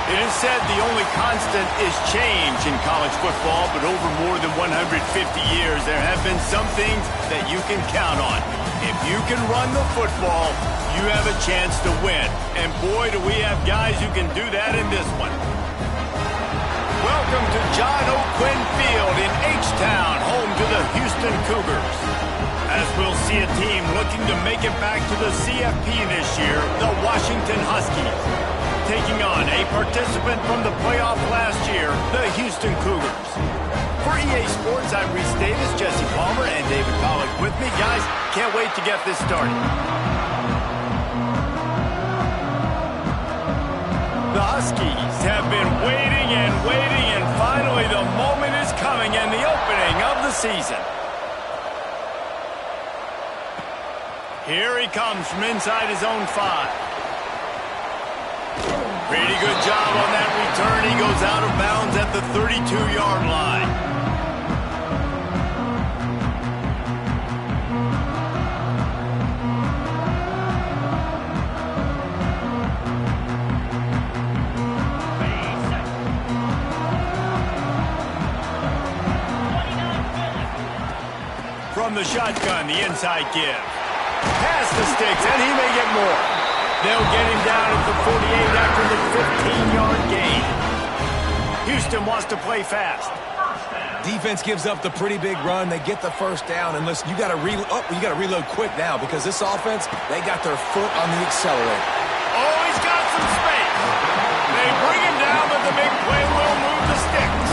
It is said the only constant is change in college football, but over more than 150 years, there have been some things that you can count on. If you can run the football, you have a chance to win. And boy, do we have guys who can do that in this one. Welcome to John O'Quinn Field in H-Town, home to the Houston Cougars. As we'll see a team looking to make it back to the CFP this year, the Washington Huskies. Taking on a participant from the playoff last year, the Houston Cougars. For EA Sports, I'm Reese Davis, Jesse Palmer, and David Pollack with me. Guys, can't wait to get this started. The Huskies have been waiting, and finally the moment is coming and the opening of the season. Here he comes from inside his own 5. Pretty good job on that return. He goes out of bounds at the 32-yard line. From the shotgun, the inside give. Pass the sticks, and he may get more. They'll get him down at the 48 after the 15-yard gain. Houston wants to play fast. Defense gives up the pretty big run. They get the first down, and listen, you got to reload quick now because this offense, they got their foot on the accelerator. Oh, he's got some space. They bring him down, but the big play will move the sticks.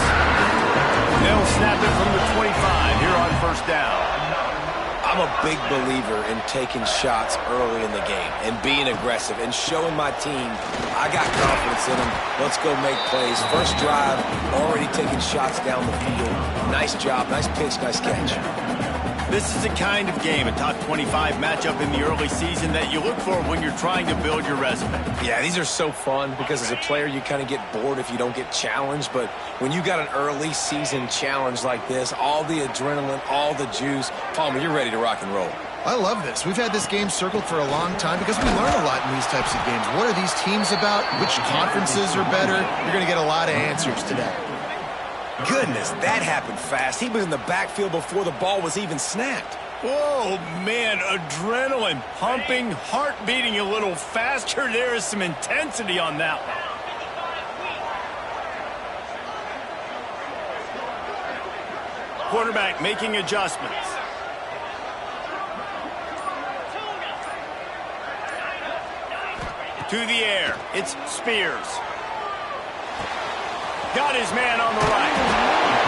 They'll snap it from the 25 here on first down. I'm a big believer in taking shots early in the game and being aggressive and showing my team I got confidence in them. Let's go make plays. First drive, already taking shots down the field. Nice job, nice pitch, nice catch. This is the kind of game, a top 25 matchup in the early season, that you look for when you're trying to build your resume. Yeah, these are so fun because as a player you kind of get bored if you don't get challenged, but when you got an early season challenge like this, all the adrenaline, all the juice, Palmer, you're ready to rock and roll. I love this. We've had this game circled for a long time because we learn a lot in these types of games. What are these teams about? Which conferences are better? You're going to get a lot of answers today. Goodness, that happened fast. He was in the backfield before the ball was even snapped. Oh, man, adrenaline pumping, heart beating a little faster. There is some intensity on that one. Quarterback making adjustments. To the air, it's Spears. Got his man on the right.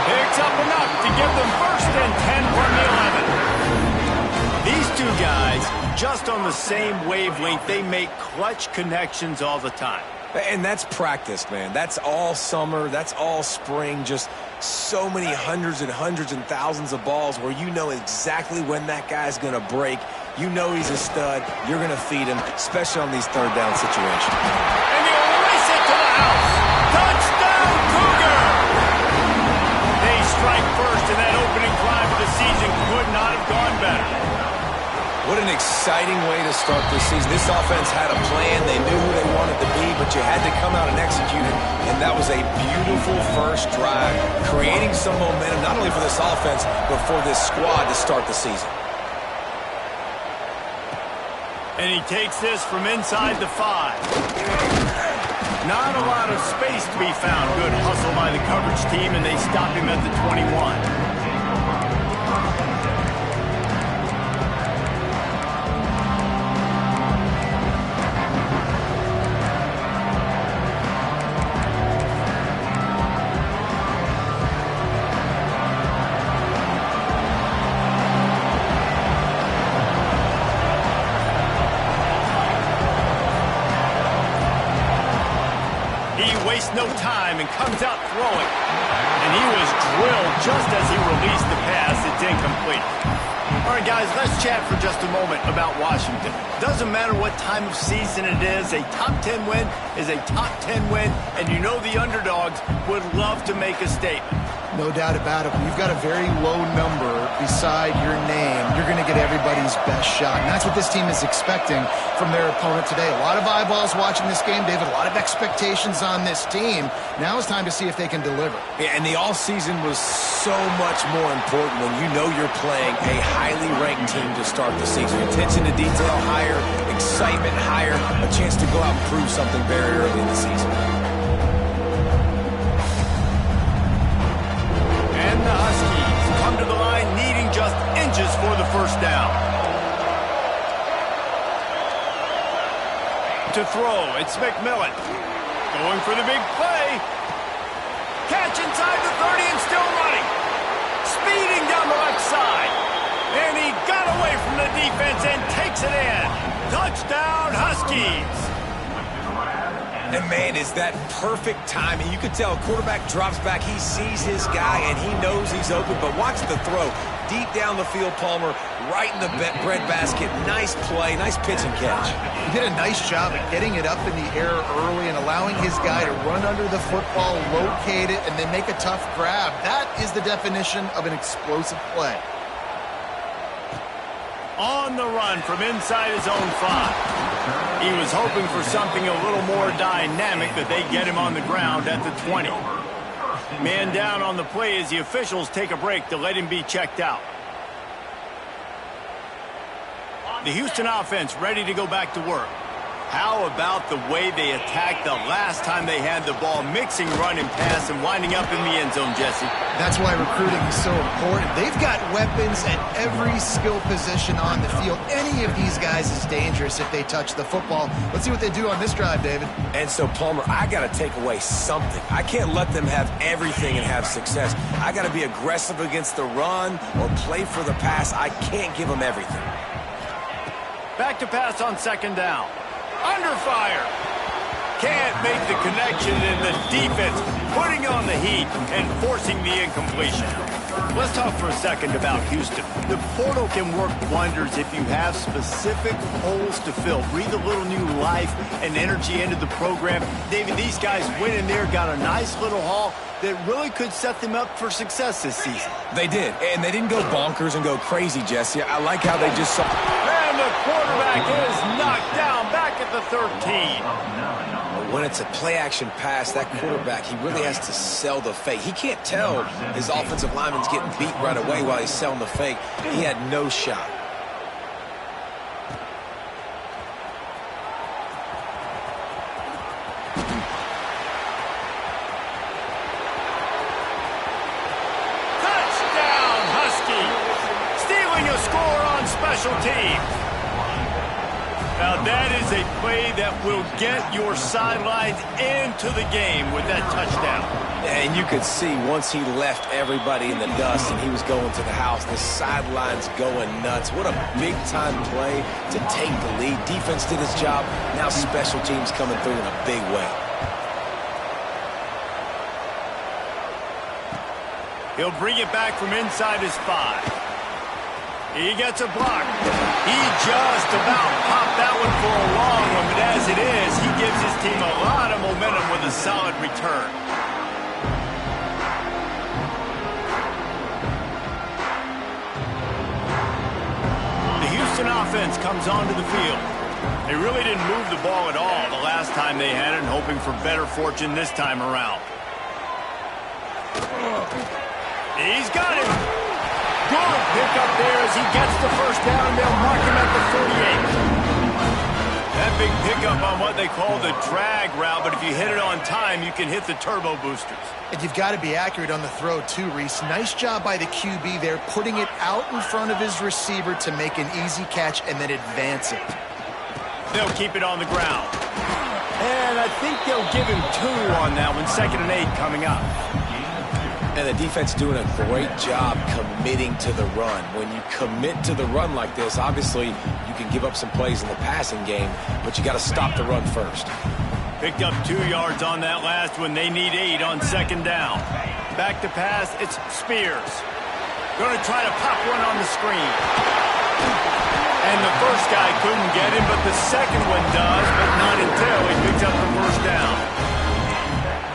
Picks up enough to give them first and 10 from the 11. These two guys, just on the same wavelength, they make clutch connections all the time. And that's practice, man. That's all summer. That's all spring. Just so many hundreds and thousands of balls where you know exactly when that guy's going to break. You know he's a stud. You're going to feed him, especially on these third down situations. And he'll race it to the house. Touchdown, Cougar! They strike first, and that opening drive of the season could not have gone better. What an exciting way to start this season. This offense had a plan. They knew who they wanted to be, but you had to come out and execute it. And that was a beautiful first drive, creating some momentum, not only for this offense, but for this squad to start the season. And he takes this from inside the 5. Not a lot of space to be found. Good hustle by the coverage team, and they stop him at the 21. No time and comes out throwing. And he was drilled just as he released the pass. It's incomplete. All right, guys, let's chat for just a moment about Washington. Doesn't matter what time of season it is, a top 10 win is a top 10 win, and you know the underdogs would love to make a statement. No doubt about it. When you've got a very low number beside your name, you're going to get everybody's best shot. And that's what this team is expecting from their opponent today. A lot of eyeballs watching this game, David. A lot of expectations on this team. Now it's time to see if they can deliver. Yeah, and the offseason was so much more important when you know you're playing a highly ranked team to start the season. Attention to detail higher, excitement higher, a chance to go out and prove something very early in the season. And the Huskies come to the line needing just inches for the first down. To throw, it's McMillan. Going for the big play. Catch inside the 30 and still running. Speeding down the left side. And he got away from the defense and takes it in. Touchdown, Huskies. And, man, is that perfect timing. You can tell a quarterback drops back. He sees his guy, and he knows he's open. But watch the throw. Deep down the field, Palmer, right in the breadbasket. Nice play, nice pitch and catch. He did a nice job of getting it up in the air early and allowing his guy to run under the football, locate it, and then make a tough grab. That is the definition of an explosive play. On the run from inside his own 5. He was hoping for something a little more dynamic, but they get him on the ground at the 20. Man down on the play as the officials take a break to let him be checked out. The Houston offense ready to go back to work. How about the way they attacked the last time they had the ball, mixing run and pass and winding up in the end zone, Jesse? That's why recruiting is so important. They've got weapons at every skill position on the field. Any of these guys is dangerous if they touch the football. Let's see what they do on this drive, David. And so, Palmer, I got to take away something. I can't let them have everything and have success. I got to be aggressive against the run or play for the pass. I can't give them everything. Back to pass on second down. Under fire. Can't make the connection, and the defense putting on the heat and forcing the incompletion. Let's talk for a second about Houston. The portal can work wonders if you have specific holes to fill. Breathe a little new life and energy into the program. David, these guys went in there, got a nice little haul that really could set them up for success this season. They did, and they didn't go bonkers and go crazy, Jesse. I like how they just saw... And the quarterback is knocked down back at the 13. When it's a play-action pass, that quarterback, he really has to sell the fake. He can't tell his offensive lineman's getting beat right away while he's selling the fake. He had no shot. Touchdown, Husky! Stealing a score on special teams. Now that is a play that will get your sidelines into the game with that touchdown. And you could see once he left everybody in the dust and he was going to the house, the sidelines going nuts. What a big-time play to take the lead. Defense did its job. Now special teams coming through in a big way. He'll bring it back from inside his 5. He gets a block. He just about popped that one for a long one, but as it is, he gives his team a lot of momentum with a solid return. The Houston offense comes onto the field. They really didn't move the ball at all the last time they had it, and hoping for better fortune this time around. He's got him. Good pick up there as he gets the first down. They'll mark him at the 48. That big pickup on what they call the drag route, but if you hit it on time, you can hit the turbo boosters. And you've got to be accurate on the throw too, Reese. Nice job by the QB there, putting it out in front of his receiver to make an easy catch and then advance it. They'll keep it on the ground. And I think they'll give him 2 on that one. 2nd and 8 coming up. And the defense doing a great job committing to the run. When you commit to the run like this, obviously you can give up some plays in the passing game, but you got to stop the run first. Picked up 2 yards on that last one. They need 8 on 2nd down. Back to pass, it's Spears. Going to try to pop one on the screen. And the first guy couldn't get him, but the second one does, but not until he picks up the first down.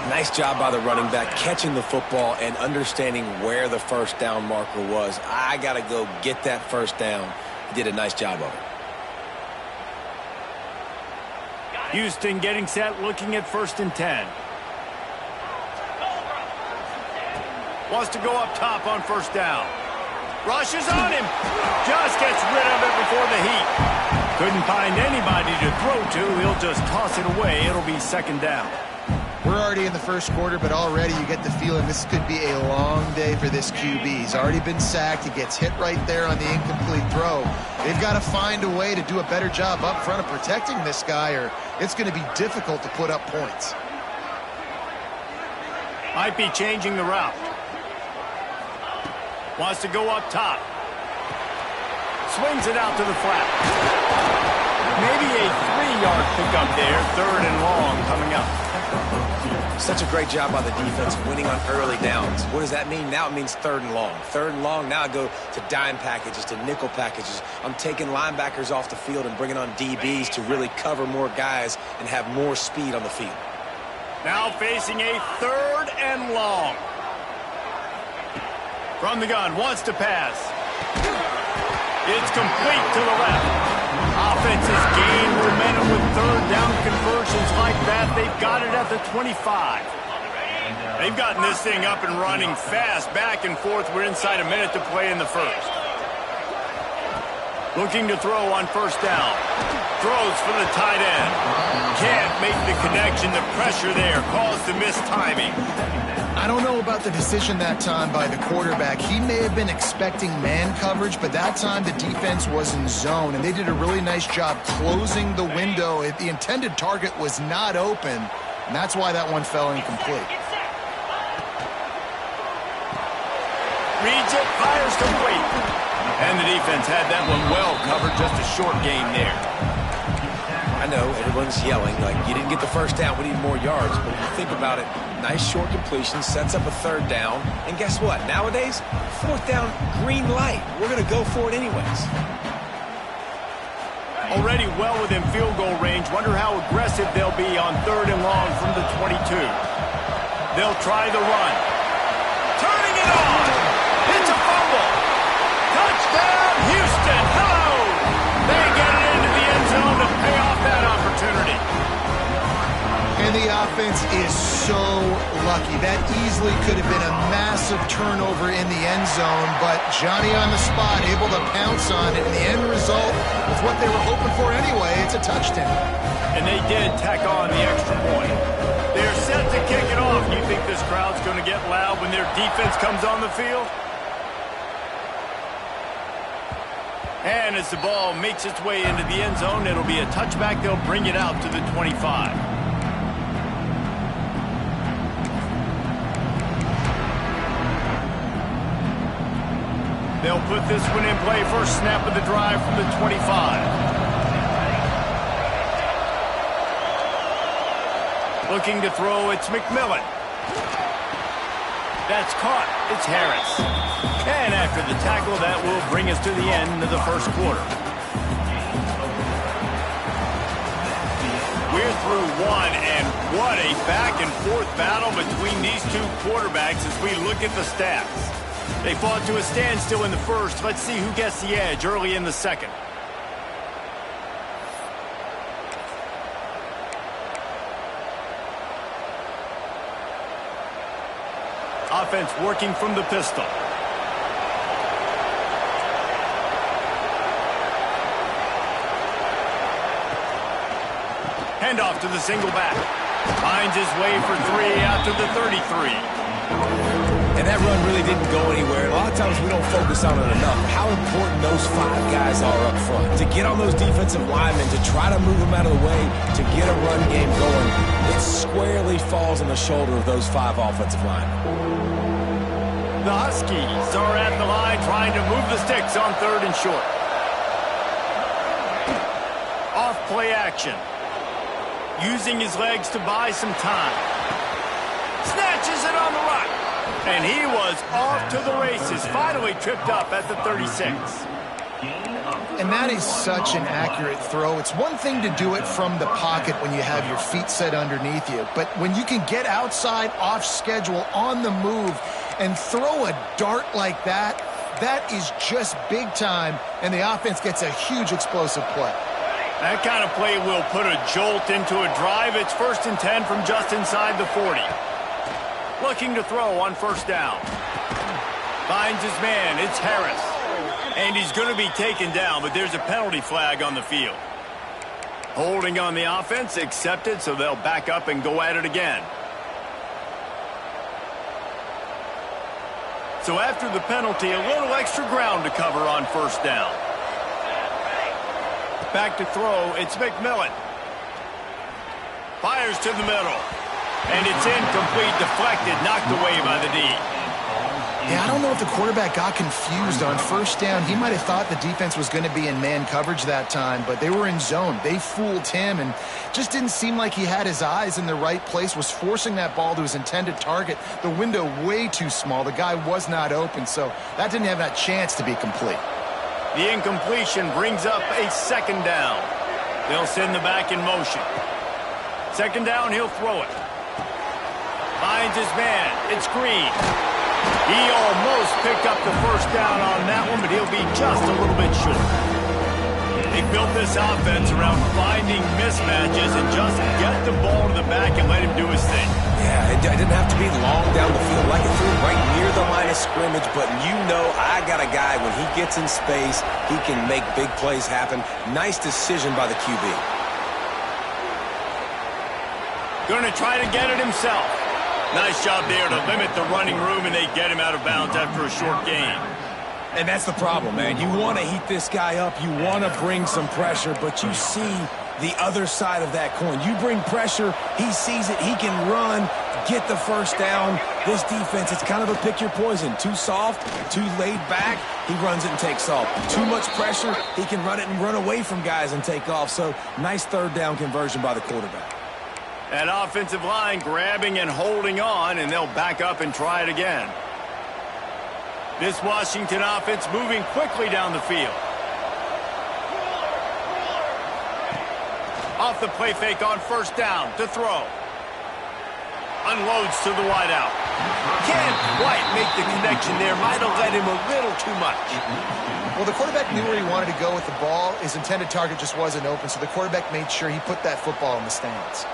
Nice Nice job by the running back, catching the football and understanding where the first down marker was. I got to go get that first down. He did a nice job of it. Houston getting set, looking at 1st and 10. Wants to go up top on 1st down. Rushes on him. Just gets rid of it before the heat. Couldn't find anybody to throw to. He'll just toss it away. It'll be 2nd down. We're already in the 1st quarter, but already you get the feeling this could be a long day for this QB. He's already been sacked. He gets hit right there on the incomplete throw. They've got to find a way to do a better job up front of protecting this guy, or it's going to be difficult to put up points. Might be changing the route. Wants to go up top. Swings it out to the flat. Maybe a 3-yard pickup there. 3rd and long coming up. Such a great job by the defense winning on early downs. What does that mean? Now it means 3rd and long. 3rd and long, now I go to dime packages, to nickel packages. I'm taking linebackers off the field and bringing on DBs to really cover more guys and have more speed on the field. Now facing a 3rd and long. From the gun, wants to pass. It's complete to the left. Offense has gained momentum with 3rd down conversions like that. They've got it at the 25. They've gotten this thing up and running fast, back and forth. We're inside a minute to play in the 1st. Looking to throw on 1st down. Throws for the tight end. Can't make the connection. The pressure there caused the missed timing. I don't know about the decision that time by the quarterback. He may have been expecting man coverage, but that time the defense was in zone, and they did a really nice job closing the window. The intended target was not open, and that's why that one fell incomplete. Reads it, fires complete. And the defense had that one well covered, just a short game there. I know everyone's yelling like you didn't get the first down, we need more yards, but if you think about it, nice short completion, sets up a 3rd down, and guess what? Nowadays, 4th down, green light. We're going to go for it anyways. Already well within field goal range. Wonder how aggressive they'll be on 3rd and long from the 22. They'll try the run. Turning it on. It's a fumble. Touchdown, Houston. Hello. They get it into the end zone to pay off that opportunity. And the offense is so lucky. That easily could have been a massive turnover in the end zone, but Johnny on the spot, able to pounce on it. And the end result is what they were hoping for anyway. It's a touchdown. And they did tack on the extra point. They're set to kick it off. You think this crowd's going to get loud when their defense comes on the field? And as the ball makes its way into the end zone, it'll be a touchback. They'll bring it out to the 25. They'll put this one in play. First snap of the drive from the 25. Looking to throw, it's McMillan. That's caught. It's Harris. And after the tackle, that will bring us to the end of the 1st quarter. We're through one, and what a back-and-forth battle between these two quarterbacks as we look at the stats. They fought to a standstill in the 1st. Let's see who gets the edge early in the 2nd. Offense working from the pistol. Handoff to the single back. Finds his way for 3 out to the 33. And that run really didn't go anywhere. A lot of times we don't focus on it enough. How important those 5 guys are up front. To get on those defensive linemen, to try to move them out of the way, to get a run game going, it squarely falls on the shoulder of those 5 offensive linemen. The Huskies are at the line trying to move the sticks on 3rd and short. Off play action. Using his legs to buy some time. Snatches it on the run. And he was off to the races. Finally tripped up at the 36. And that is such an accurate throw. It's one thing to do it from the pocket when you have your feet set underneath you, but when you can get outside, off schedule, on the move, and throw a dart like that, that is just big time, and the offense gets a huge explosive play. That kind of play will put a jolt into a drive. It's 1st and 10 from just inside the 40. Looking to throw on 1st down. Finds his man. It's Harris. And he's going to be taken down, but there's a penalty flag on the field. Holding on the offense, accepted, so they'll back up and go at it again. So after the penalty, a little extra ground to cover on 1st down. Back to throw, it's McMillan. Fires to the middle. And it's incomplete, deflected, knocked away by the D. Yeah, I don't know if the quarterback got confused on 1st down. He might have thought the defense was going to be in man coverage that time, but they were in zone. They fooled him and just didn't seem like he had his eyes in the right place, was forcing that ball to his intended target. The window way too small. The guy was not open, so that didn't have that chance to be complete. The incompletion brings up a 2nd down. They'll send the back in motion. 2nd down, he'll throw it. Finds his man. It's Green. He almost picked up the 1st down on that one, but he'll be just a little bit short. They built this offense around finding mismatches and just get the ball to the back and let him do his thing. Yeah, it didn't have to be long down the field. Like it threw right near the line of scrimmage, but you know I got a guy, when he gets in space, he can make big plays happen. Nice decision by the QB. Going to try to get it himself. Nice job there to limit the running room, and they get him out of bounds after a short gain. And that's the problem, man. You want to heat this guy up. You want to bring some pressure, but you see the other side of that coin. You bring pressure, he sees it, he can run, get the 1st down. This defense, it's kind of a pick your poison. Too soft, too laid back, he runs it and takes off. Too much pressure, he can run it and run away from guys and take off. So nice 3rd down conversion by the quarterback. That offensive line grabbing and holding on, and they'll back up and try it again. This Washington offense moving quickly down the field. Off the play fake on 1st down to throw. Unloads to the wideout. Can't quite make the connection there. Might have led him a little too much. Well, the quarterback knew where he wanted to go with the ball. His intended target just wasn't open, so the quarterback made sure he put that football in the stands.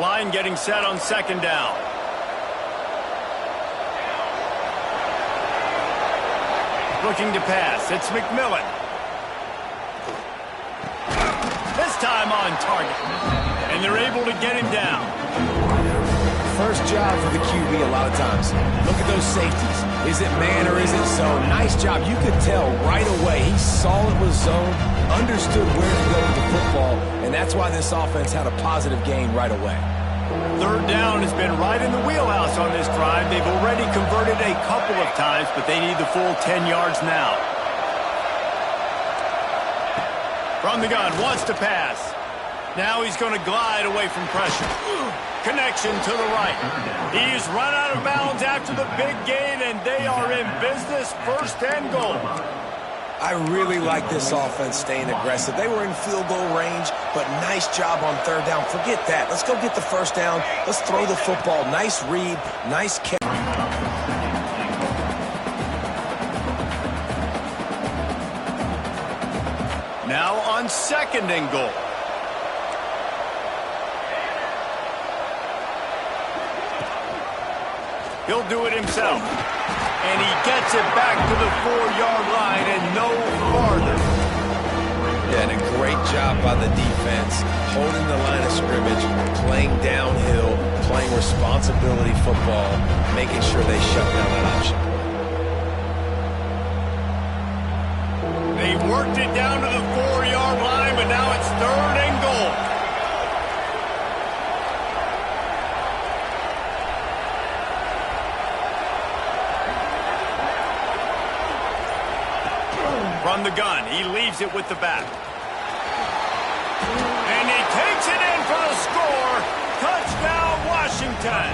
Line getting set on 2nd down. Looking to pass. It's McMillan. This time on target. And they're able to get him down. First job for the QB a lot of times. Look at those safeties. Is it man or is it zone? Nice job. You could tell right away. He saw it was zone, understood where to go with the football, and that's why this offense had a positive gain right away. 3rd down has been right in the wheelhouse on this drive. They've already converted a couple of times, but they need the full 10 yards now. From the gun, wants to pass. Now he's going to glide away from pressure. Connection to the right. He's run out of bounds after the big gain, and they are in business. 1st and goal. I really like this offense staying aggressive. They were in field goal range, but nice job on 3rd down. Forget that. Let's go get the 1st down. Let's throw the football. Nice read, nice catch. Now on 2nd and goal. He'll do it himself. And he gets it back to the 4-yard line and no farther. Yeah, and a great job by the defense, holding the line of scrimmage, playing downhill, playing responsibility football, making sure they shut down that option. They worked it down to the 4-yard line, but now it's 3rd and goal. From the gun, he leaves it with the back. And he takes it in for the score. Touchdown, Washington.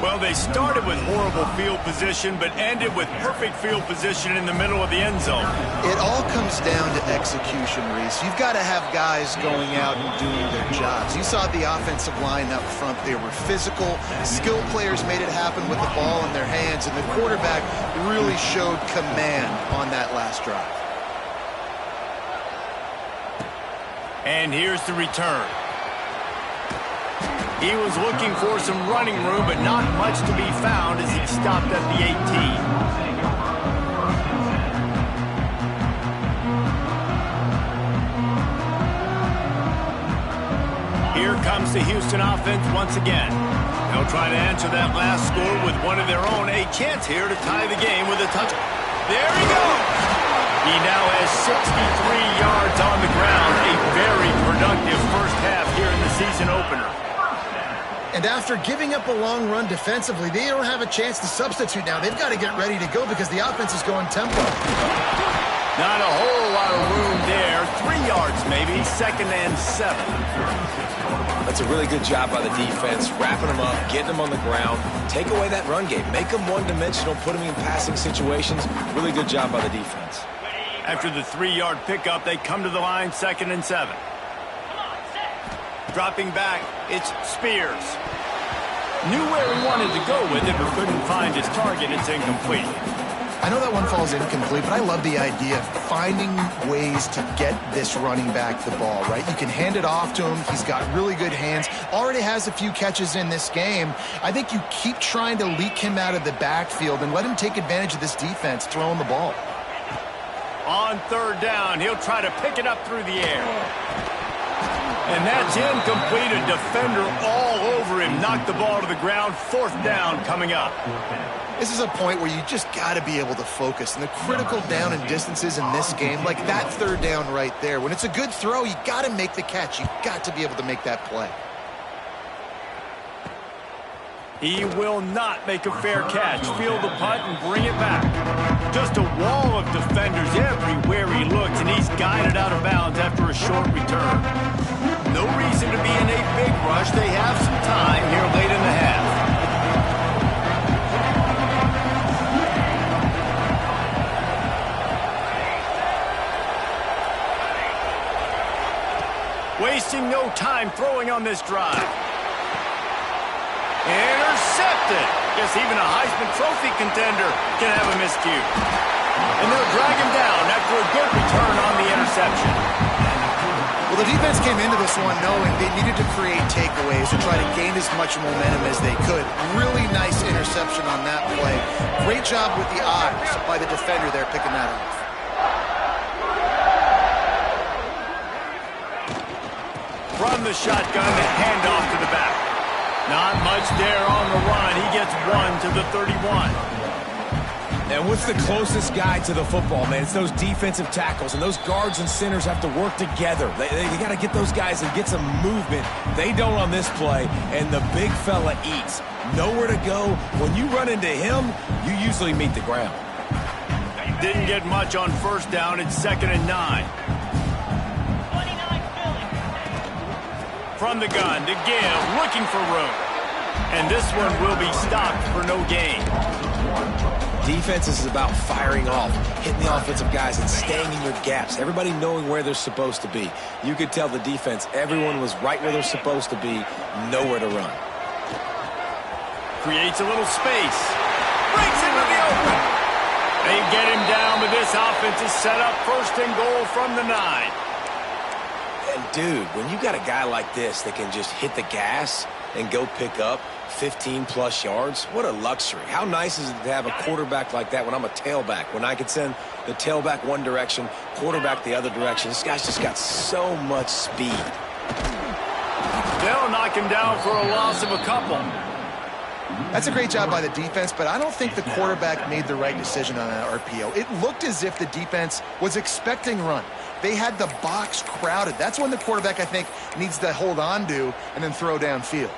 Well, they started with horrible field position, but ended with perfect field position in the middle of the end zone. It all comes down to execution, Reese. You've got to have guys going out and doing their jobs. You saw the offensive line up front. They were physical. Skilled players made it happen with the ball in their hands, and the quarterback really showed command on that last drive. And here's the return. He was looking for some running room, but not much to be found as he stopped at the 18. Here comes the Houston offense once again. They'll try to answer that last score with one of their own. A chance here to tie the game with a touchdown. There he goes! He now has 63 yards on the ground. A very productive first half here in the season opener. And after giving up a long run defensively, they don't have a chance to substitute now. They've got to get ready to go because the offense is going tempo. Not a whole lot of room there. 3 yards maybe, 2nd and 7. That's a really good job by the defense, wrapping them up, getting them on the ground. Take away that run game. Make them one-dimensional, put them in passing situations. Really good job by the defense. After the 3-yard pickup, they come to the line, 2nd and 7. Dropping back, it's Spears. Knew where he wanted to go with it, but couldn't find his target. It's incomplete. I know that one falls incomplete, but I love the idea of finding ways to get this running back the ball, right? You can hand it off to him. He's got really good hands. Already has a few catches in this game. I think you keep trying to leak him out of the backfield and let him take advantage of this defense throwing the ball. On 3rd down, he'll try to pick it up through the air. And that's incomplete. A defender all over him. Knocked the ball to the ground. 4th down coming up. This is a point where you just got to be able to focus. And the critical down and distances in this game, like that 3rd down right there, when it's a good throw, you got to make the catch. You've got to be able to make that play. He will not make a fair catch. Field the punt and bring it back. Just a wall of defenders everywhere he looks, and he's guided out of bounds after a short return. No reason to be in a big rush. They have some time here late in the half. Wasting no time throwing on this drive. Intercepted. Guess even a Heisman Trophy contender can have a miscue. And they'll drag him down after a good return on the interception. Well, the defense came into this one knowing they needed to create takeaways to try to gain as much momentum as they could. Really nice interception on that play. Great job with the eyes by the defender there picking that off. From the shotgun, the handoff to the back. Not much there on the run. He gets 1 to the 31. And what's the closest guy to the football, man? It's those defensive tackles, and those guards and centers have to work together. They got to get those guys and get some movement. They don't on this play, and the big fella eats. Nowhere to go. When you run into him, you usually meet the ground. Didn't get much on 1st down. It's 2nd and 9. From the gun to Gill, looking for room. And this one will be stopped for no gain. Defense is about firing off, hitting the offensive guys and staying in your gaps. Everybody knowing where they're supposed to be. You could tell the defense, everyone was right where they're supposed to be, nowhere to run. Creates a little space. Breaks into the open. They get him down, but this offense is set up 1st and goal from the 9. And, dude, when you got a guy like this that can just hit the gas and go pick up 15-plus yards, what a luxury. How nice is it to have a quarterback like that when I'm a tailback, when I could send the tailback one direction, quarterback the other direction. This guy's just got so much speed. They'll knock him down for a loss of a couple. That's a great job by the defense, but I don't think the quarterback made the right decision on that RPO. It looked as if the defense was expecting run. They had the box crowded. That's when the quarterback, I think, needs to hold on to and then throw downfield.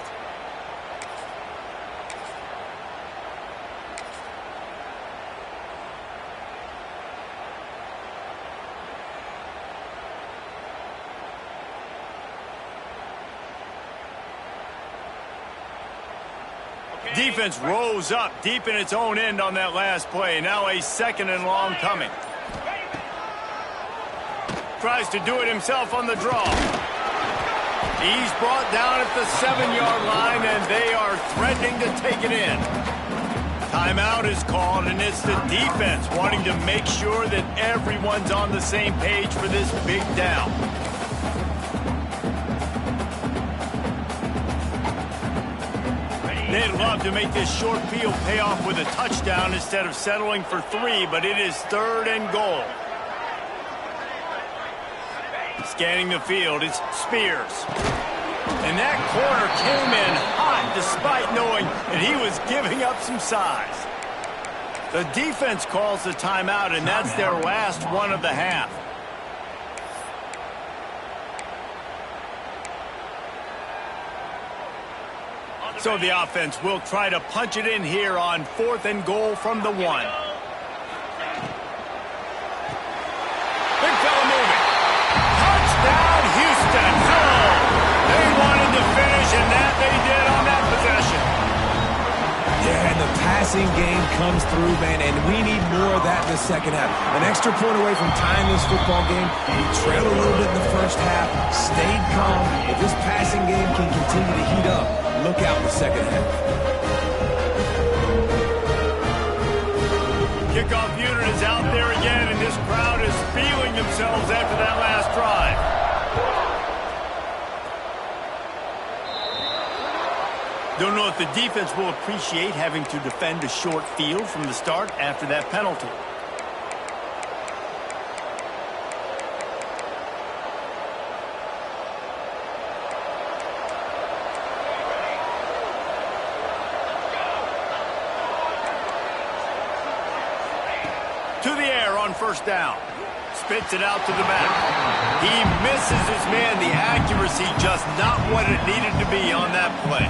Defense rose up deep in its own end on that last play. Now a 2nd and long coming. Tries to do it himself on the draw. He's brought down at the 7-yard line, and they are threatening to take it in. Timeout is called, and it's the defense wanting to make sure that everyone's on the same page for this big down. They'd love to make this short field pay off with a touchdown instead of settling for 3, but it is 3rd and goal. Scanning the field, it's Spears. And that corner came in hot despite knowing that he was giving up some size. The defense calls the timeout, and that's their last one of the half. So the offense will try to punch it in here on 4th and goal from the 1. Big fella moving. Touchdown, Houston. They wanted to finish, and that they did on that possession. Yeah, and the passing game comes through, man, and we need more of that in the second half. An extra point away from tying this football game. We trailed a little bit in the first half, stayed calm. If this passing game can continue to heat up, look out in the second half. Kickoff unit is out there again, and this crowd is feeling themselves after that last drive. Don't know if the defense will appreciate having to defend a short field from the start after that penalty. To the air on 1st down. Spits it out to the back. He misses his man. The accuracy just not what it needed to be on that play.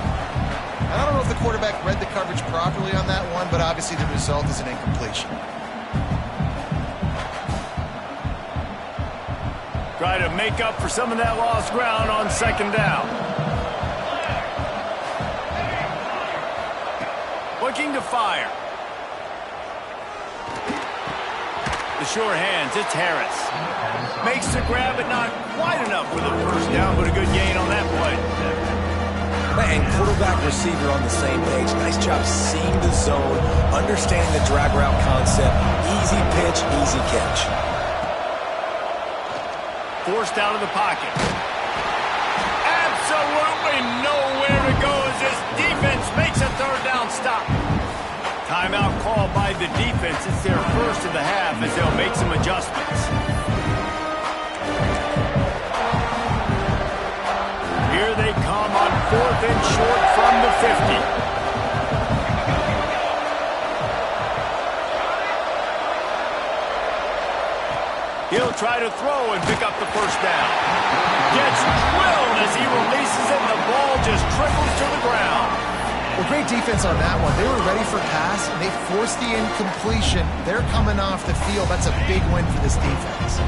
I don't know if the quarterback read the coverage properly on that one, but obviously the result is an incompletion. Try to make up for some of that lost ground on 2nd down. Looking to fire. The sure hands, it's Harris. Makes the grab, but not quite enough with a 1st down, but a good gain on that play. And quarterback receiver on the same page. Nice job seeing the zone, understanding the drag route concept. Easy pitch, easy catch. Forced out of the pocket. Absolutely nowhere to go as this defense makes a 3rd down stop. Timeout called by the defense. It's their first of the half as they'll make some adjustments. Here they come on 4th and short from the 50. He'll try to throw and pick up the 1st down. Gets drilled as he releases it, and the ball just trickles to the ground. Well, great defense on that one. They were ready for pass, and they forced the incompletion. They're coming off the field. That's a big win for this defense.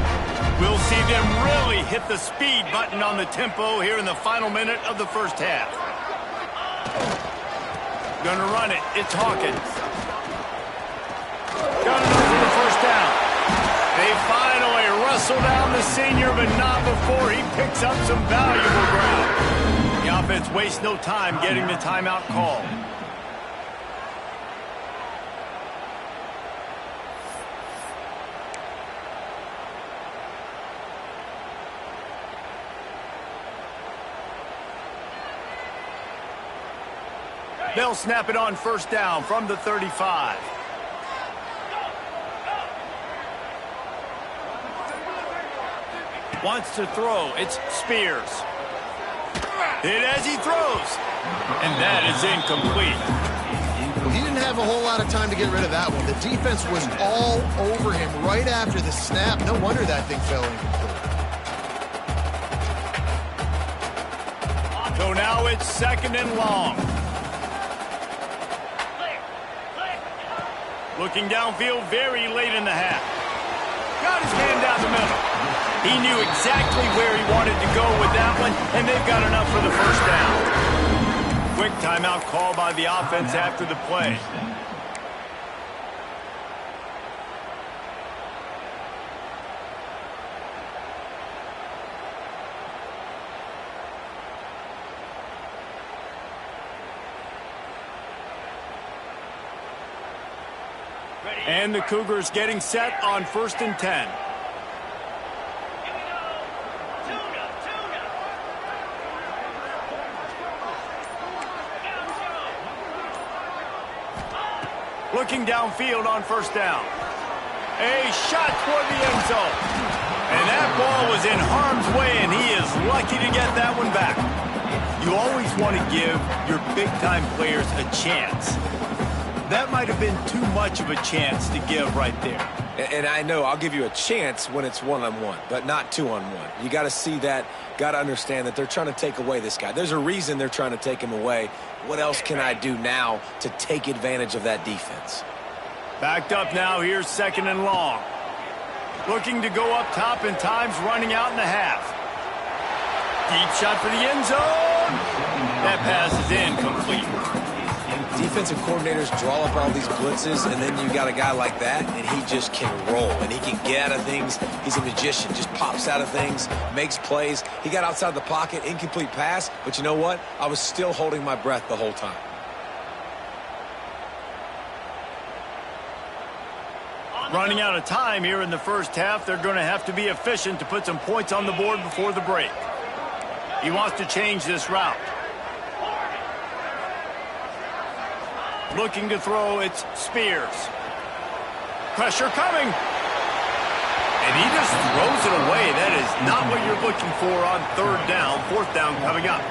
We'll see them really hit the speed button on the tempo here in the final minute of the 1st half. Gonna run it. It's Hawkins. Got enough for the 1st down. They finally wrestle down the senior, but not before he picks up some valuable ground. The offense wastes no time getting the timeout call. They'll snap it on 1st down from the 35. Wants to throw. It's Spears. Hit as he throws. And that is incomplete. Well, he didn't have a whole lot of time to get rid of that one. The defense was all over him right after the snap. No wonder that thing fell incomplete. So now it's 2nd and long. Looking downfield very late in the half. Got his hand down the middle. He knew exactly where he wanted to go with that one, and they've got enough for the 1st down. Quick timeout call by the offense after the play. And the Cougars getting set on 1st and 10. Looking downfield on 1st down. A shot toward the end zone. And that ball was in harm's way, and he is lucky to get that one back. You always want to give your big-time players a chance. That might have been too much of a chance to give right there. And I know I'll give you a chance when it's one-on-one, but not two-on-one. You got to see that, got to understand that they're trying to take away this guy. There's a reason they're trying to take him away. What else can I do now to take advantage of that defense? Backed up now, here's 2nd and long. Looking to go up top, and time's running out in the half. Deep shot for the end zone. That pass is incomplete. Defensive coordinators draw up all these blitzes, and then you got a guy like that, and he just can roll, and he can get out of things. He's a magician, just pops out of things, makes plays. He got outside the pocket, incomplete pass, but you know what? I was still holding my breath the whole time. Running out of time here in the 1st half. They're going to have to be efficient to put some points on the board before the break. He wants to change this route. Looking to throw, it's Spears. Pressure coming. And he just throws it away. That is not what you're looking for on 3rd down. 4th down coming up.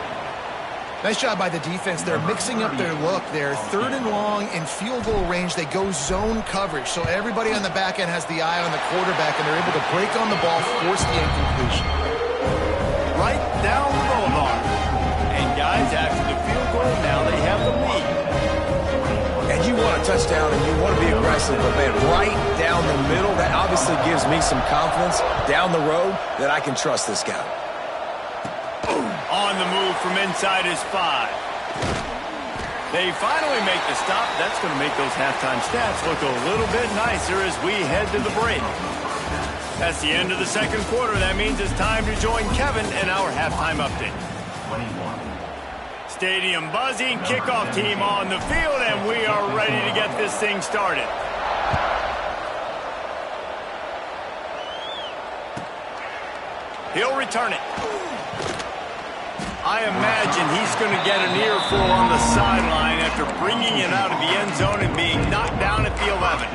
Nice job by the defense. They're mixing up their look. They're 3rd and long in field goal range. They go zone coverage. So everybody on the back end has the eye on the quarterback, and they're able to break on the ball, force the incompletion. Right down the boulevard. And guys, after the field goal, now they have the lead. And you want a touchdown, and you want to be aggressive, but man, right down the middle, that obviously gives me some confidence down the road that I can trust this guy. On the move from inside his 5. They finally make the stop. That's going to make those halftime stats look a little bit nicer as we head to the break. That's the end of the 2nd quarter. That means it's time to join Kevin in our halftime update. Stadium buzzing, kickoff team on the field, and we are ready to get this thing started. He'll return it. I imagine he's going to get an earful on the sideline after bringing it out of the end zone and being knocked down at the 11.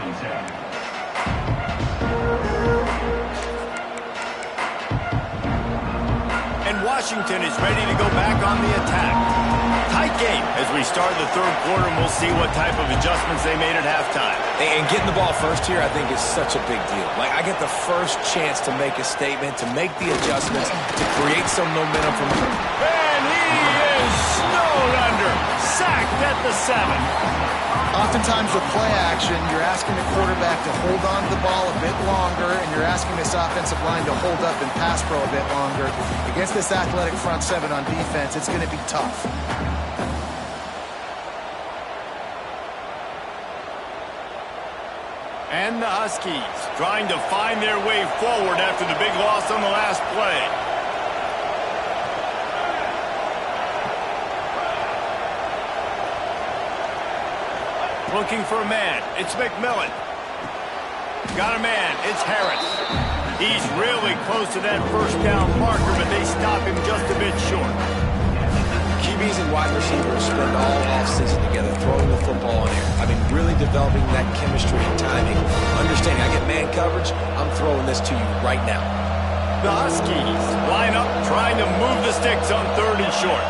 And Washington is ready to go back on the attack. Tight game as we start the 3rd quarter, and we'll see what type of adjustments they made at halftime. And getting the ball first here, I think, is such a big deal. Like, I get the first chance to make a statement, to make the adjustments, to create some momentum from him. And he is snowed under. Sacked at the 7. Oftentimes with play action, you're asking the quarterback to hold on to the ball a bit longer, and you're asking this offensive line to hold up and pass pro a bit longer. Against this athletic front 7 on defense, it's going to be tough. And the Huskies trying to find their way forward after the big loss on the last play. Looking for a man. It's McMillan. Got a man. It's Harris. He's really close to that 1st down marker, but they stop him just a bit short. QBs and wide receivers spend all offseason together throwing the football in air. I mean, really developing that chemistry and timing. Understanding I get man coverage, I'm throwing this to you right now. The Huskies line up trying to move the sticks on 3rd and short.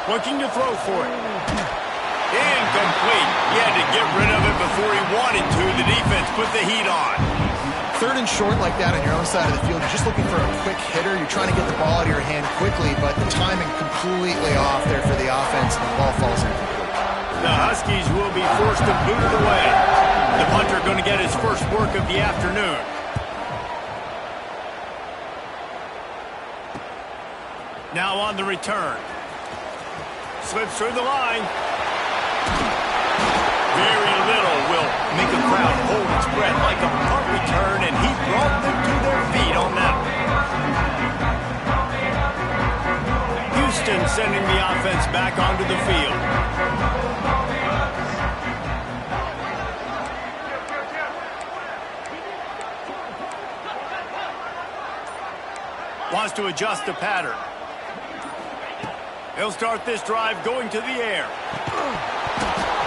Looking to throw for it. Incomplete. He had to get rid of it before he wanted to. The defense put the heat on. 3rd and short like that on your own side of the field, you're just looking for a quick hitter. You're trying to get the ball out of your hand quickly, but the timing completely off there for the offense, and the ball falls incomplete. The Huskies will be forced to boot it away. The punter going to get his first work of the afternoon. Now on the return. Slips through the line. Very little will make a crowd hold its breath like a punt return, and he brought them to their feet on that one. Houston sending the offense back onto the field. Wants to adjust the pattern. He'll start this drive going to the air.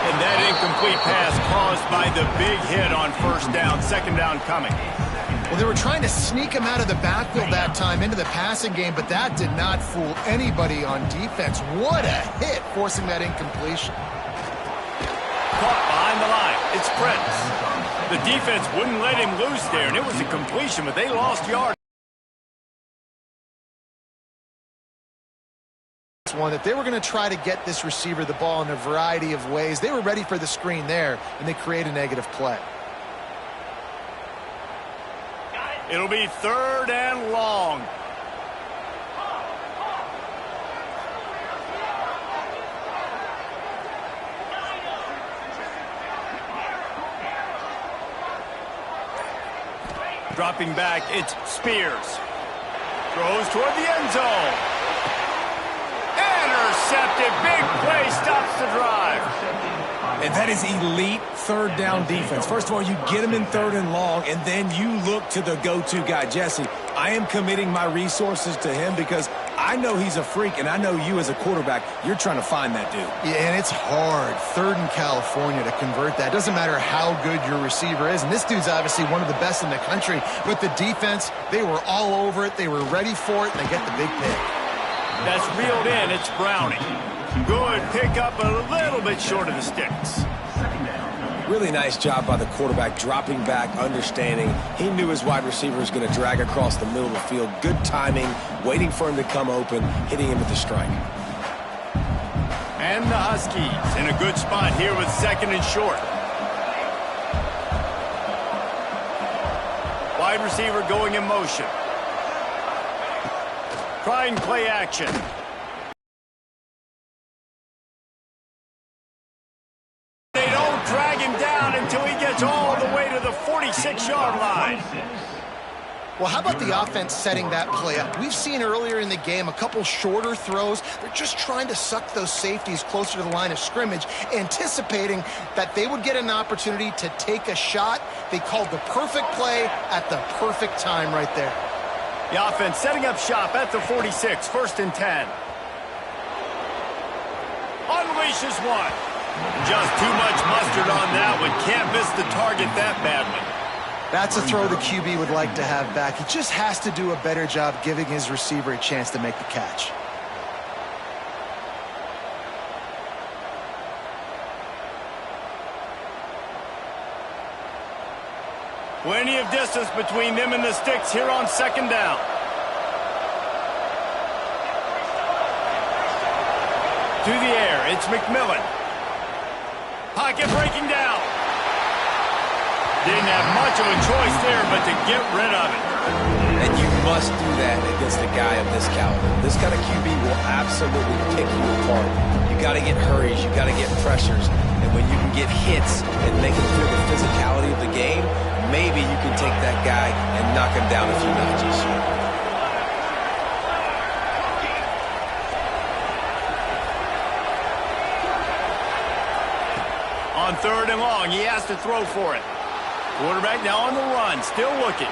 And that incomplete pass caused by the big hit on first down, second down coming. Well, they were trying to sneak him out of the backfield that time into the passing game, but that did not fool anybody on defense. What a hit, forcing that incompletion. Caught behind the line. It's Prince. The defense wouldn't let him loose there, and it was a completion, but they lost yards. One that they were going to try to get this receiver the ball in a variety of ways. They were ready for the screen there, and they create a negative play. It'll be third and long. Dropping back, it's Spears. Throws toward the end zone. Intercepted. Big play stops the drive. And that is elite third down defense. First of all, you get him in third and long, and then you look to the go-to guy, Jesse. I am committing my resources to him because I know he's a freak, and I know you as a quarterback, you're trying to find that dude. Yeah, and it's hard, third in California, to convert that. Doesn't matter how good your receiver is. And this dude's obviously one of the best in the country. But the defense, they were all over it. They were ready for it, and they get the big pick. That's reeled in. It's Browning. Good pickup, a little bit short of the sticks. Really nice job by the quarterback, dropping back, understanding. He knew his wide receiver was going to drag across the middle of the field. Good timing, waiting for him to come open, hitting him with the strike. And the Huskies in a good spot here with second and short. Wide receiver going in motion. Trying play action. They don't drag him down until he gets all the way to the 46-yard line. Well, how about the offense setting that play up? We've seen earlier in the game a couple shorter throws. They're just trying to suck those safeties closer to the line of scrimmage, anticipating that they would get an opportunity to take a shot. They called the perfect play at the perfect time right there. The offense setting up shop at the 46, first and 10. Unleashes one. Just too much mustard on that one. Can't miss the target that badly. That's a throw the QB would like to have back. He just has to do a better job giving his receiver a chance to make the catch. Plenty of distance between them and the sticks here on second down. To the air, it's McMillan. Pocket breaking down. Didn't have much of a choice there, but to get rid of it. And you must do that against a guy of this caliber. This kind of QB will absolutely pick you apart. You got to get hurries, you got to get pressures, and when you can get hits and make him feel the physicality of the game, maybe you can take that guy and knock him down a few notches. On third and long, he has to throw for it. Quarterback now on the run, still looking.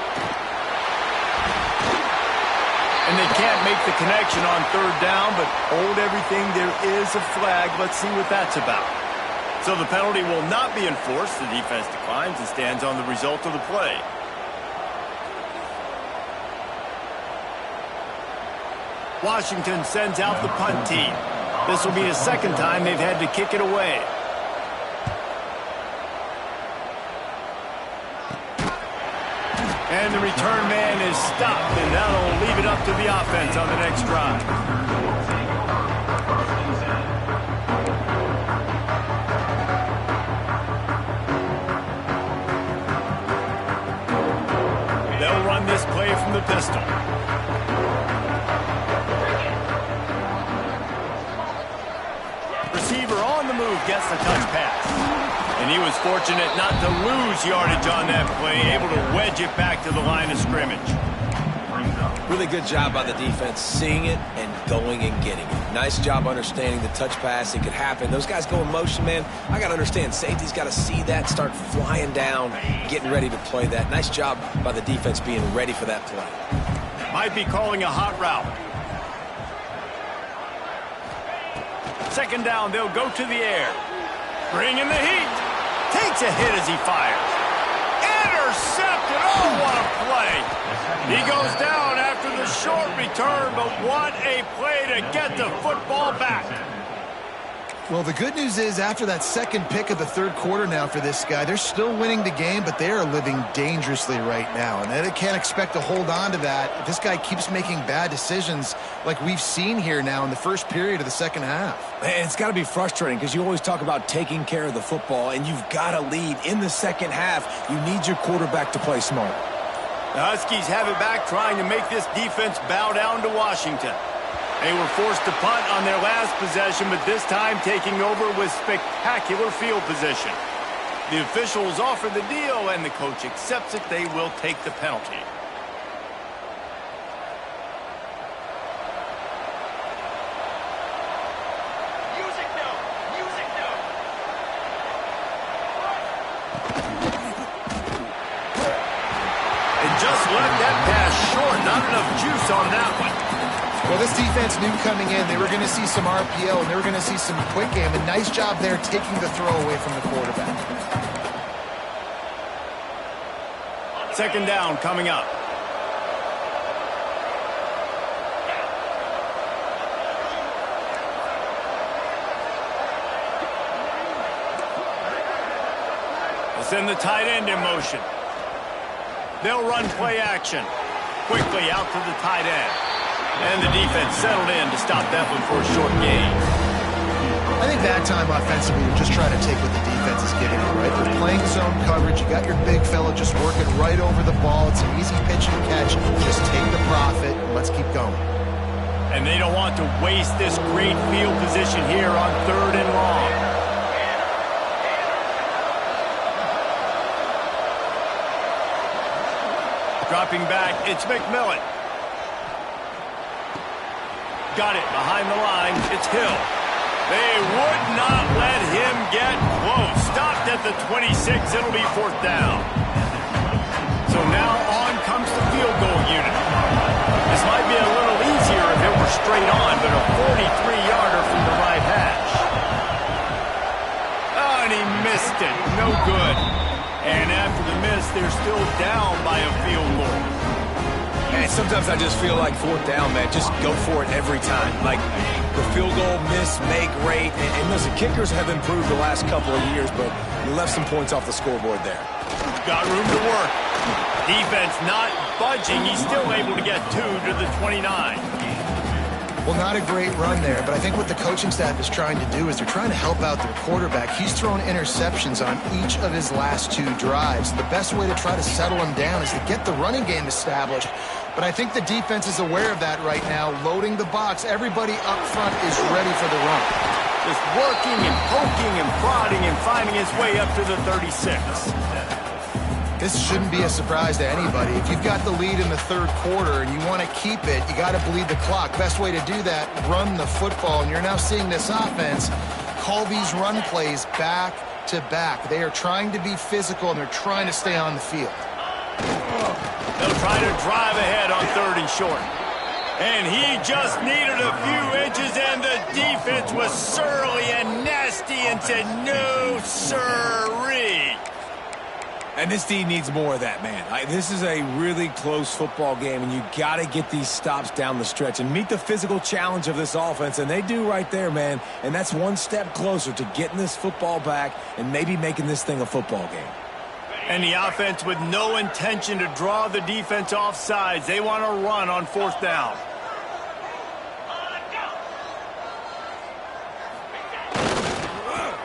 And they can't make the connection on third down, but hold everything. There is a flag. Let's see what that's about. So the penalty will not be enforced. The defense declines and stands on the result of the play. Washington sends out the punt team. This will be the second time they've had to kick it away. And the return man is stopped, and that'll leave it up to the offense on the next drive. They'll run this play from the pistol. move gets the touch pass. And he was fortunate not to lose yardage on that play, able to wedge it back to the line of scrimmage. Really good job by the defense, seeing it and going and getting it. Nice job understanding the touch pass. It could happen. Those guys go in motion, man. I got to understand, safety's got to see that, start flying down, getting ready to play that. Nice job by the defense being ready for that play. Might be calling a hot route. Second down, they'll go to the air. Bring in the heat. Takes a hit as he fires. Intercepted. Oh, what a play. He goes down after the short return, but what a play to get the football back. Well, the good news is after that second pick of the third quarter now for this guy, they're still winning the game, but they are living dangerously right now. And they can't expect to hold on to that if this guy keeps making bad decisions like we've seen here now in the first period of the second half. And it's got to be frustrating because you always talk about taking care of the football, and you've got to lead in the second half. You need your quarterback to play smart. The Huskies have it back, trying to make this defense bow down to Washington. They were forced to punt on their last possession, but this time taking over with spectacular field position. The officials offer the deal, and the coach accepts it. They will take the penalty. And just left that pass short. Not enough juice on that one. Well, this defense knew coming in they were going to see some RPO and they were going to see some quick game. A nice job there taking the throw away from the quarterback. Second down coming up. They send the tight end in motion. They'll run play action. Quickly out to the tight end. And the defense settled in to stop that one for a short gain. I think that time offensively, you're just trying to take what the defense is giving you, right? They're playing zone coverage. You got your big fella just working right over the ball. It's an easy pitch and catch. Just take the profit and let's keep going. And they don't want to waste this great field position here on 3rd and long. Dropping back, it's McMillan. Got it behind the line. It's Hill. They would not let him get close. Stopped at the 26. It'll be 4th down. So now on comes the field goal unit. This might be a little easier if it were straight on, but a 43-yarder from the right hash. Oh, and he missed it. No good. And after the miss, they're still down by a field goal. And sometimes I just feel like 4th down, man. Just go for it every time. Like the field goal, miss, make, rate. And listen, kickers have improved the last couple of years, but you left some points off the scoreboard there. Got room to work. Defense not budging. He's still able to get 2 to the 29. Well, not a great run there, but I think what the coaching staff is trying to do is they're trying to help out their quarterback. He's thrown interceptions on each of his last 2 drives. The best way to try to settle him down is to get the running game established. But I think the defense is aware of that right now, loading the box. Everybody up front is ready for the run. Just working and poking and prodding and finding his way up to the 36. This shouldn't be a surprise to anybody. If you've got the lead in the 3rd quarter and you want to keep it, you got to bleed the clock. Best way to do that, run the football. And you're now seeing this offense call these run plays back to back. They are trying to be physical and they're trying to stay on the field. They'll try to drive ahead on 3rd and short. And he just needed a few inches, and the defense was surly and nasty and said, no, sirree. And this team needs more of that, man. This is a really close football game, and you got to get these stops down the stretch and meet the physical challenge of this offense, and they do right there, man. And that's one step closer to getting this football back and maybe making this thing a football game. And the offense with no intention to draw the defense off sides. They want to run on 4th down.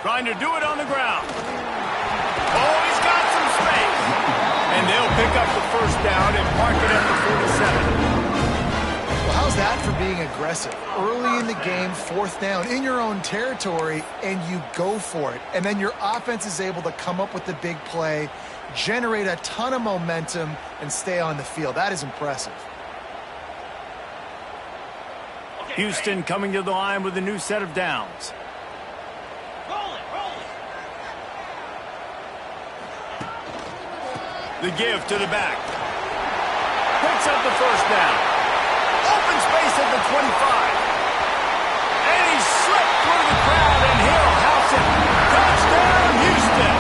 Trying to do it on the ground. Oh, he's got some space. And they'll pick up the 1st down and mark it at the 47. Well, How's that for being aggressive? Early in the game, 4th down, in your own territory, and you go for it. And then your offense is able to come up with the big play, generate a ton of momentum, and stay on the field. That is impressive. Houston coming to the line with a new set of downs. The give to the back. Picks up the first down. Open space at the 25. And he slipped through the crowd, and he'll house it. Touchdown, Houston.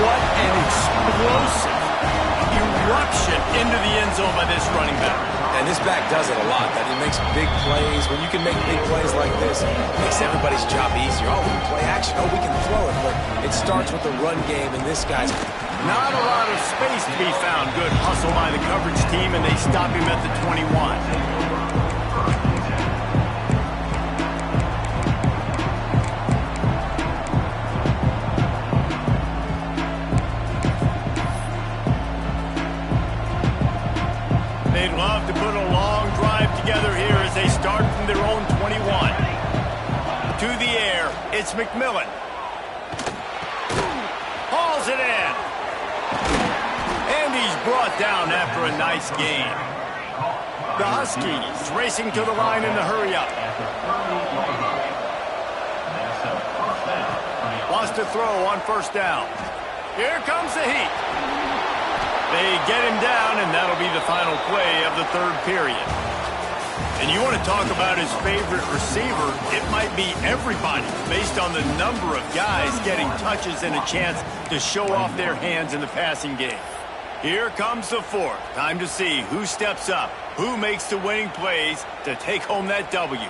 What an explosive eruption into the end zone by this running back. And this back does it a lot. That he makes big plays. When you can make big plays like this, it makes everybody's job easier. Oh, we can play action. Oh, we can throw it. But it starts with the run game, and this guy's... Not a lot of space to be found. Good hustle by the coverage team, and they stop him at the 21. They'd love to put a long drive together here as they start from their own 21. To the air, it's McMillan. Hauls it in. And he's brought down after a nice gain. The Huskies racing to the line in the hurry-up. Wants to throw on first down. Here comes the heat. They get him down, and that'll be the final play of the 3rd period. And you want to talk about his favorite receiver, it might be everybody based on the number of guys getting touches and a chance to show off their hands in the passing game. Here comes the 4th. Time to see who steps up, who makes the winning plays to take home that W.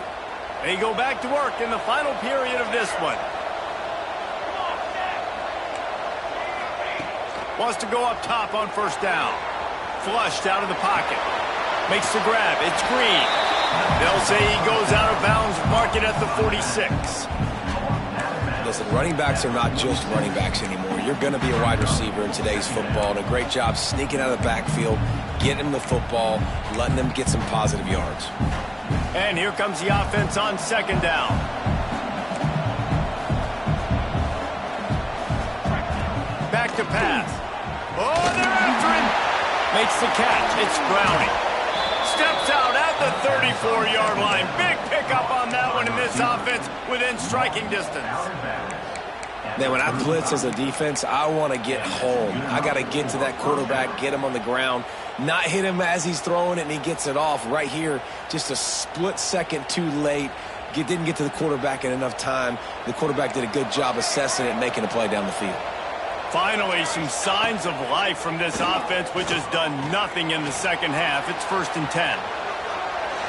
They go back to work in the final period of this one. Wants to go up top on first down. Flushed out of the pocket. Makes the grab. It's Green. They'll say he goes out of bounds, mark it at the 46. Listen, running backs are not just running backs anymore. You're going to be a wide receiver in today's football, and a great job sneaking out of the backfield, getting him the football, letting them get some positive yards. And here comes the offense on second down. Back to pass. Oh, they're after him. Makes the catch. It's Browning. Steps out at the 34-yard line. Big pickup on that one in this offense within striking distance. Then when I blitz as a defense, I want to get home. I got to get to that quarterback, get him on the ground, not hit him as he's throwing it and he gets it off. Right here, just a split second too late. Didn't get to the quarterback in enough time. The quarterback did a good job assessing it and making a play down the field. Finally, some signs of life from this offense, which has done nothing in the second half. It's 1st and 10.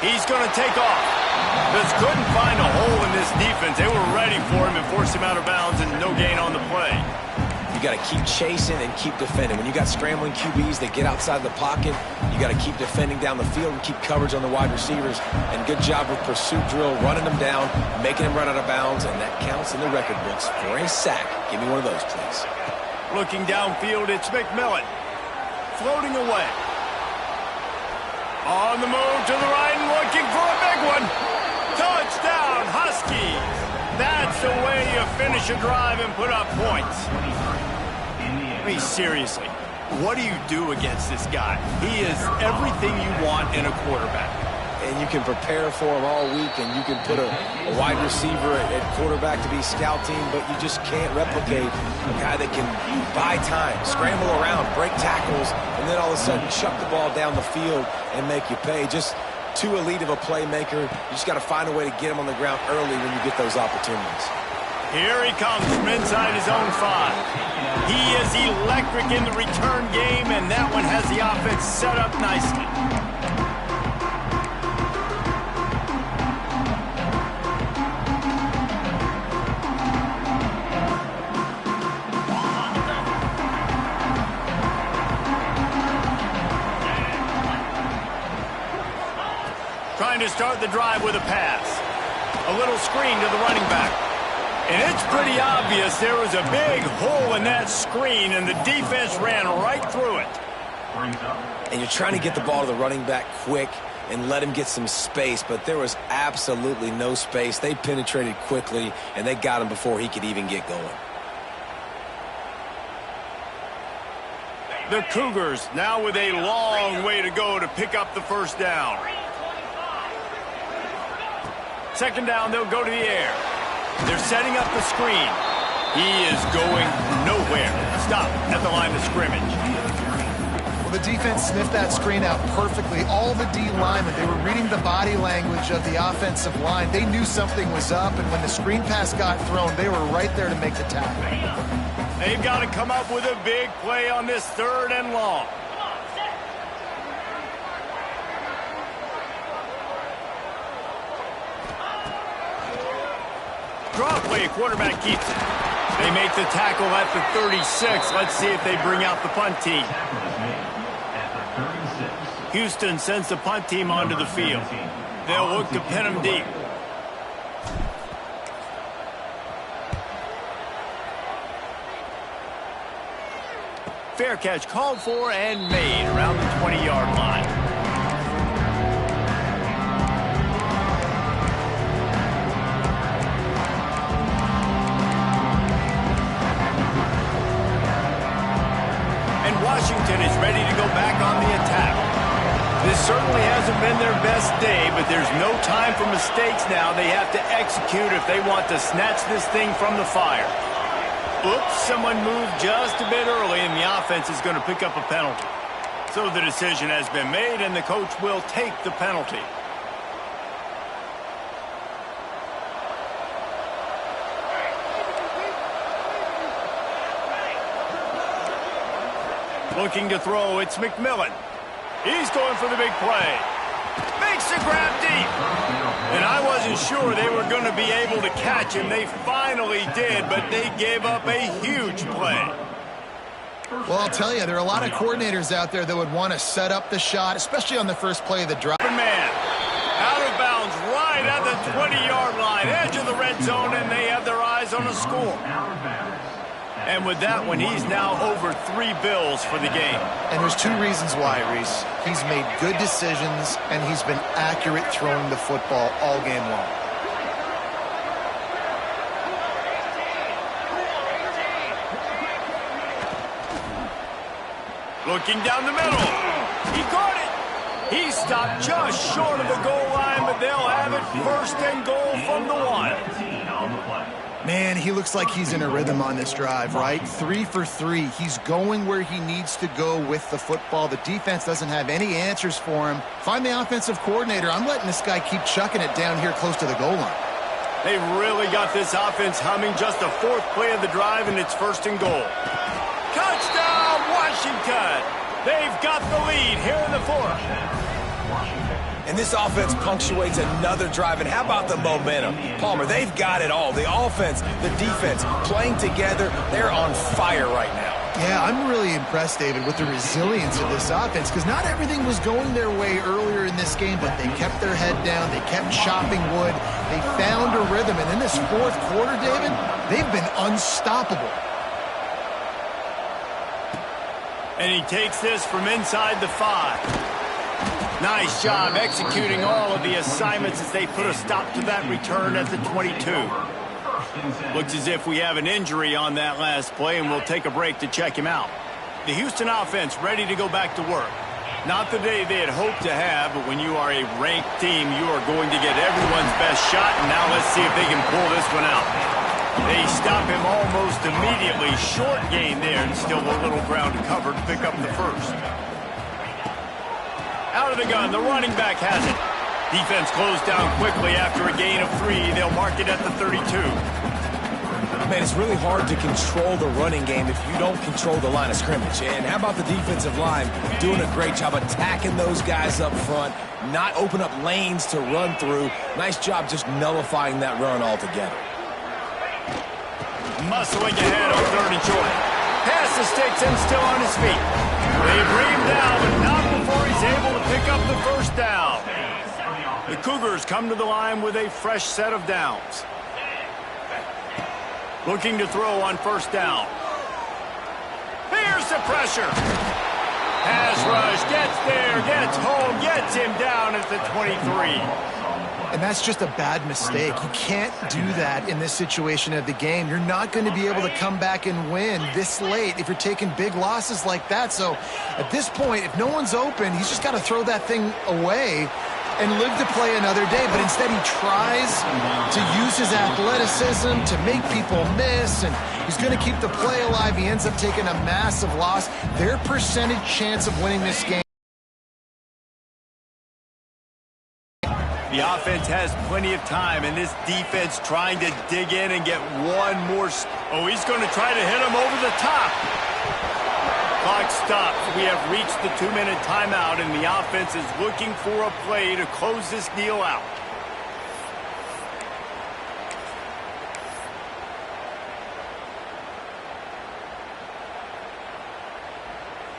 He's going to take off. Just couldn't find a hole in this defense. They were ready for him and forced him out of bounds, and no gain on the play. You got to keep chasing and keep defending. When you got scrambling QBs that get outside the pocket, you got to keep defending down the field and keep coverage on the wide receivers. And good job with pursuit drill, running them down, making them run out of bounds, and that counts in the record books for a sack. Give me one of those, please. Looking downfield, it's McMillan. Floating away. On the move to the right and looking for a big one. Touchdown, Huskies. That's the way you finish a drive and put up points. I mean, seriously, what do you do against this guy? He is everything you want in a quarterback. And you can prepare for him all week, and you can put a wide receiver at quarterback to be scouting, but you just can't replicate a guy that can buy time, scramble around, break tackles, and then all of a sudden chuck the ball down the field and make you pay. Just too elite of a playmaker. You just got to find a way to get him on the ground early when you get those opportunities. Here he comes from inside his own 5. He is electric in the return game, and that one has the offense set up nicely. Trying to start the drive with a pass. A little screen to the running back. And it's pretty obvious there was a big hole in that screen, and the defense ran right through it. And you're trying to get the ball to the running back quick. and let him get some space, but there was absolutely no space. They penetrated quickly, and they got him before he could even get going. The Cougars now with a long way to go to pick up the first down. Second down, they'll go to the air. They're setting up the screen. He is going nowhere. Stop at the line of scrimmage. Well, the defense sniffed that screen out perfectly. All the D linemen, they were reading the body language of the offensive line. They knew something was up, and when the screen pass got thrown, they were right there to make the tackle. They've got to come up with a big play on this 3rd and long. Draw play, quarterback keeps it. They make the tackle at the 36. Let's see if they bring out the punt team. Houston sends the punt team onto the field. They'll look to pin them deep. Fair catch called for and made around the 20-yard line. And Washington is ready to go back on the attack. This certainly hasn't been their best day, but there's no time for mistakes now. They have to execute if they want to snatch this thing from the fire. Oops, someone moved just a bit early, and the offense is going to pick up a penalty. So the decision has been made, and the coach will take the penalty. Looking to throw, it's McMillan. He's going for the big play. Makes the grab deep. And I wasn't sure they were going to be able to catch him. They finally did, but they gave up a huge play. Well, I'll tell you, there are a lot of coordinators out there that would want to set up the shot, especially on the first play of the drive. Man, out of bounds right at the 20-yard line, edge of the red zone, and they have their eyes on a score. And with that one, he's now over 3 bills for the game. And there's 2 reasons why, Reese. He's made good decisions, and he's been accurate throwing the football all game long. Looking down the middle. He caught it. He stopped just short of the goal line, but they'll have it 1st and goal from the 1. Man, he looks like he's in a rhythm on this drive, right? 3 for 3. He's going where he needs to go with the football. The defense doesn't have any answers for him. Find the offensive coordinator. I'm letting this guy keep chucking it down here close to the goal line. They've really got this offense humming. Just the 4th play of the drive, and it's 1st and goal. Touchdown, Washington! They've got the lead here in the 4th. And this offense punctuates another drive. And how about the momentum? Palmer, they've got it all. The offense, the defense, playing together. They're on fire right now. Yeah, I'm really impressed, David, with the resilience of this offense, because not everything was going their way earlier in this game, but they kept their head down. They kept chopping wood. They found a rhythm. And in this 4th quarter, David, they've been unstoppable. And he takes this from inside the 5. Nice job executing all of the assignments as they put a stop to that return at the 22. Looks as if we have an injury on that last play, and we'll take a break to check him out. The Houston offense ready to go back to work. Not the day they had hoped to have, but when you are a ranked team, you are going to get everyone's best shot, and now let's see if they can pull this one out. They stop him almost immediately. Short gain there, and still a little ground to cover to pick up the 1st. Out of the gun, the running back has it. Defense closed down quickly after a gain of 3. They'll mark it at the 32. Man, it's really hard to control the running game if you don't control the line of scrimmage. And how about the defensive line doing a great job attacking those guys up front, not open up lanes to run through. Nice job just nullifying that run altogether. Muscling ahead on 3rd and short. Pass the sticks and still on his feet. They bring him down, but not before he's able to pick up the 1st down. The Cougars come to the line with a fresh set of downs. Looking to throw on 1st down. Here's the pressure. Pass rush, gets there, gets gets home, gets him down at the 23. And that's just a bad mistake. You can't do that in this situation of the game. You're not going to be able to come back and win this late if you're taking big losses like that. So at this point, if no one's open, he's just got to throw that thing away and live to play another day. But instead he tries to use his athleticism to make people miss, and he's going to keep the play alive. He ends up taking a massive loss. Their percentage chance of winning this game. The offense has plenty of time, and this defense trying to dig in and get one more. Oh, he's going to try to hit him over the top. Clock stops. We have reached the 2-minute timeout, and the offense is looking for a play to close this deal out.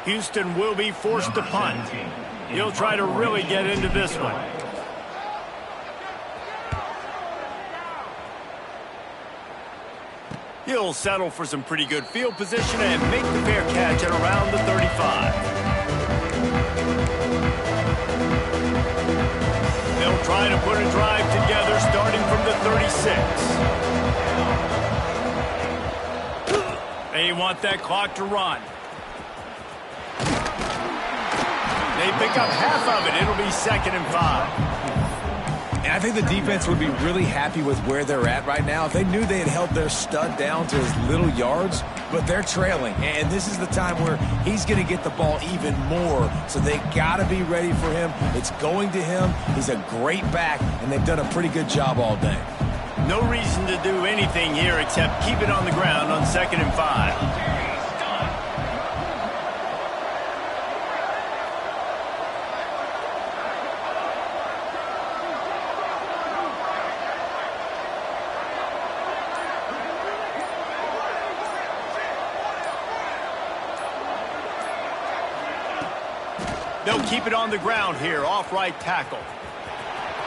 Houston will be forced to punt. He'll try to really get into this one. He'll settle for some pretty good field position and make the fair catch at around the 35. They'll try to put a drive together starting from the 36. They want that clock to run. They pick up half of it. It'll be 2nd and 5. And I think the defense would be really happy with where they're at right now if they knew they had held their stud down to his little yards, but they're trailing. And this is the time where he's going to get the ball even more, so they got to be ready for him. It's going to him. He's a great back, and they've done a pretty good job all day. No reason to do anything here except keep it on the ground on 2nd and 5. They'll keep it on the ground here, off right tackle.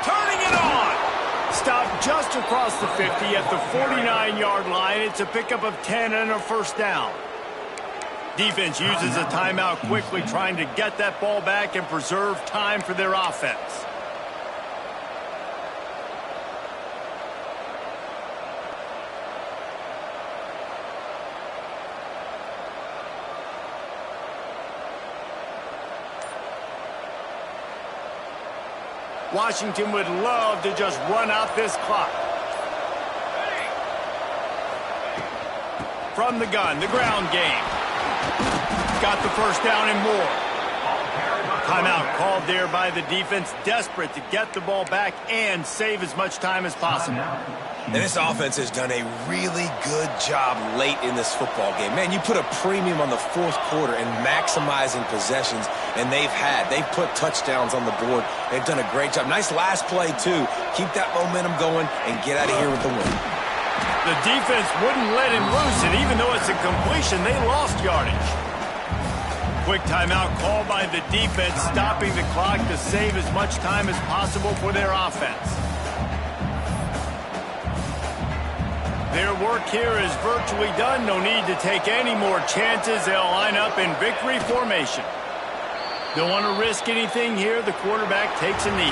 Turning it on! Stopped just across the 50 at the 49-yard line. It's a pickup of 10 and a first down. Defense uses a timeout quickly, trying to get that ball back and preserve time for their offense. Washington would love to just run out this clock. From the gun, the ground game. Got the first down and more. Timeout called there by the defense, desperate to get the ball back and save as much time as possible. And this offense has done a really good job late in this football game. Man, you put a premium on the fourth quarter and maximizing possessions, and they've put touchdowns on the board. They've done a great job. Nice last play, too. Keep that momentum going and get out of here with the win. The defense wouldn't let him loose, and even though it's a completion, they lost yardage. Quick timeout called by the defense, stopping the clock to save as much time as possible for their offense. Their work here is virtually done. No need to take any more chances. They'll line up in victory formation. Don't want to risk anything here. The quarterback takes a knee.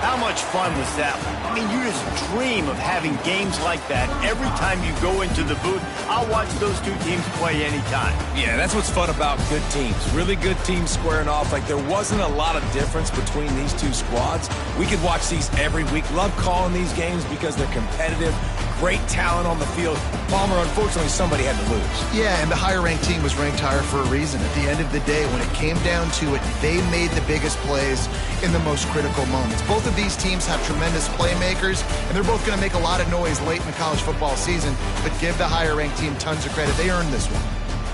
How much fun was that? I mean, you just dream of having games like that every time you go into the booth. I'll watch those two teams play anytime. Yeah, that's what's fun about good teams. Really good teams squaring off. Like, there wasn't a lot of difference between these two squads. We could watch these every week. Love calling these games because they're competitive. Great talent on the field. Palmer, unfortunately, somebody had to lose. Yeah, and the higher-ranked team was ranked higher for a reason. At the end of the day, when it came down to it, they made the biggest plays in the most critical moments. Both of these teams have tremendous playmakers, and they're both going to make a lot of noise late in the college football season, but give the higher-ranked team tons of credit. They earned this one.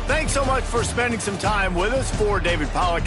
Thanks so much for spending some time with us. For David Pollack